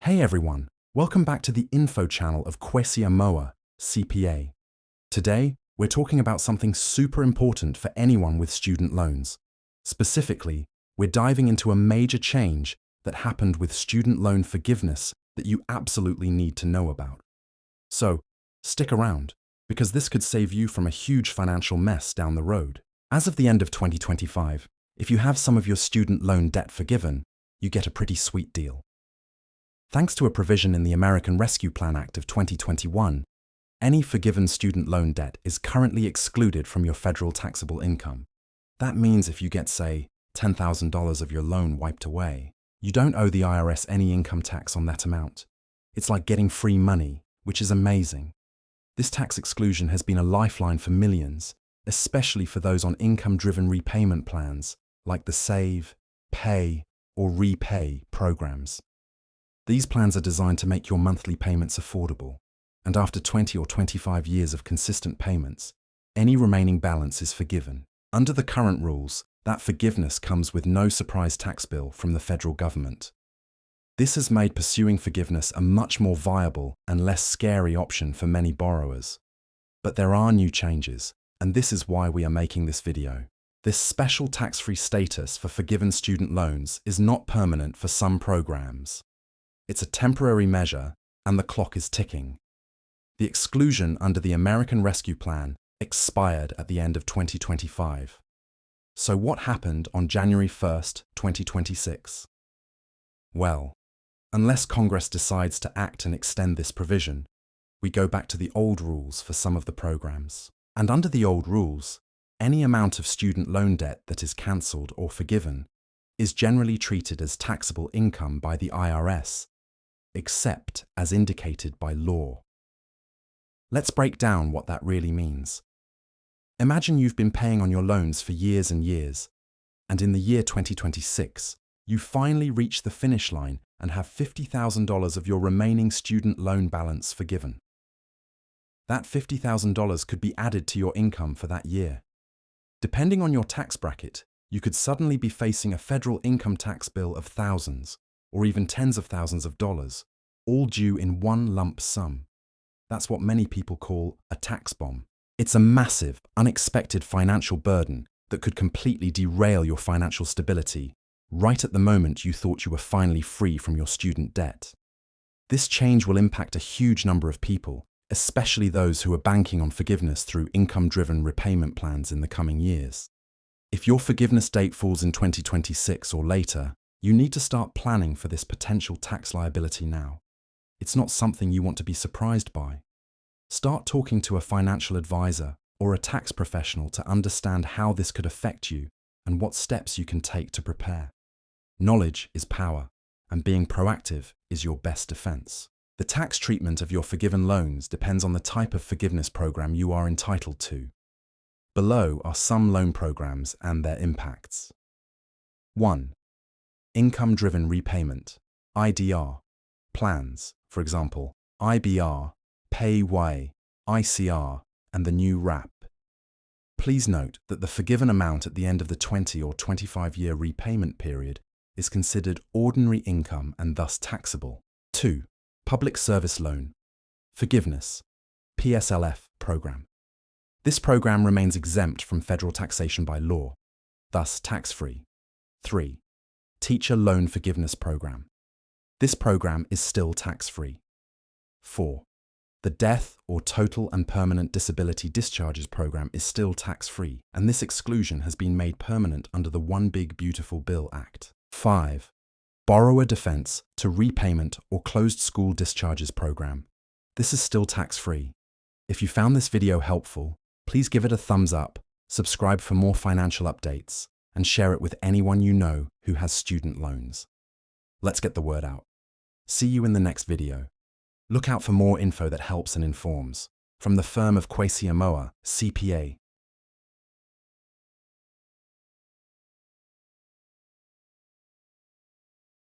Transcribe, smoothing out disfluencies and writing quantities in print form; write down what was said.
Hey everyone, welcome back to the info channel of Kwesi-cpa. Today, we're talking about something super important for anyone with student loans. Specifically, we're diving into a major change that happened with student loan forgiveness that you absolutely need to know about. So, stick around, because this could save you from a huge financial mess down the road. As of the end of 2025, if you have some of your student loan debt forgiven, you get a pretty sweet deal. Thanks to a provision in the American Rescue Plan Act of 2021, any forgiven student loan debt is currently excluded from your federal taxable income. That means if you get, say, $10,000 of your loan wiped away, you don't owe the IRS any income tax on that amount. It's like getting free money, which is amazing. This tax exclusion has been a lifeline for millions, especially for those on income-driven repayment plans like the Save, Pay, or Repay programs. These plans are designed to make your monthly payments affordable, and after 20 or 25 years of consistent payments, any remaining balance is forgiven. Under the current rules, that forgiveness comes with no surprise tax bill from the federal government. This has made pursuing forgiveness a much more viable and less scary option for many borrowers. But there are new changes, and this is why we are making this video. This special tax-free status for forgiven student loans is not permanent for some programs. It's a temporary measure, and the clock is ticking. The exclusion under the American Rescue Plan expired at the end of 2025. So what happened on January 1st, 2026? Well, unless Congress decides to act and extend this provision, we go back to the old rules for some of the programs. And under the old rules, any amount of student loan debt that is cancelled or forgiven is generally treated as taxable income by the IRS, except as indicated by law. Let's break down what that really means. Imagine you've been paying on your loans for years and years, and in the year 2026, you finally reach the finish line and have $50,000 of your remaining student loan balance forgiven. That $50,000 could be added to your income for that year. Depending on your tax bracket, you could suddenly be facing a federal income tax bill of thousands, or even tens of thousands of dollars, all due in one lump sum. That's what many people call a tax bomb. It's a massive, unexpected financial burden that could completely derail your financial stability right at the moment you thought you were finally free from your student debt. This change will impact a huge number of people, especially those who are banking on forgiveness through income-driven repayment plans in the coming years. If your forgiveness date falls in 2026 or later, you need to start planning for this potential tax liability now. It's not something you want to be surprised by. Start talking to a financial advisor or a tax professional to understand how this could affect you and what steps you can take to prepare. Knowledge is power, and being proactive is your best defense. The tax treatment of your forgiven loans depends on the type of forgiveness program you are entitled to. Below are some loan programs and their impacts. 1. Income-driven repayment, IDR, plans, for example, IBR, Pay-Way, ICR, and the new RAP. Please note that the forgiven amount at the end of the 20 or 25-year repayment period is considered ordinary income and thus taxable. 2. Public Service Loan, Forgiveness, PSLF program. This program remains exempt from federal taxation by law, thus tax-free. 3. Teacher Loan Forgiveness Program. This program is still tax-free. 4. The Death or Total and Permanent Disability Discharges Program is still tax-free, and this exclusion has been made permanent under the One Big Beautiful Bill Act. 5. Borrower Defense to Repayment or Closed School Discharges Program. This is still tax-free. If you found this video helpful, please give it a thumbs up, subscribe for more financial updates, and share it with anyone you know who has student loans. Let's get the word out. See you in the next video. Look out for more info that helps and informs. From the firm of Kwesi-cpa, CPA,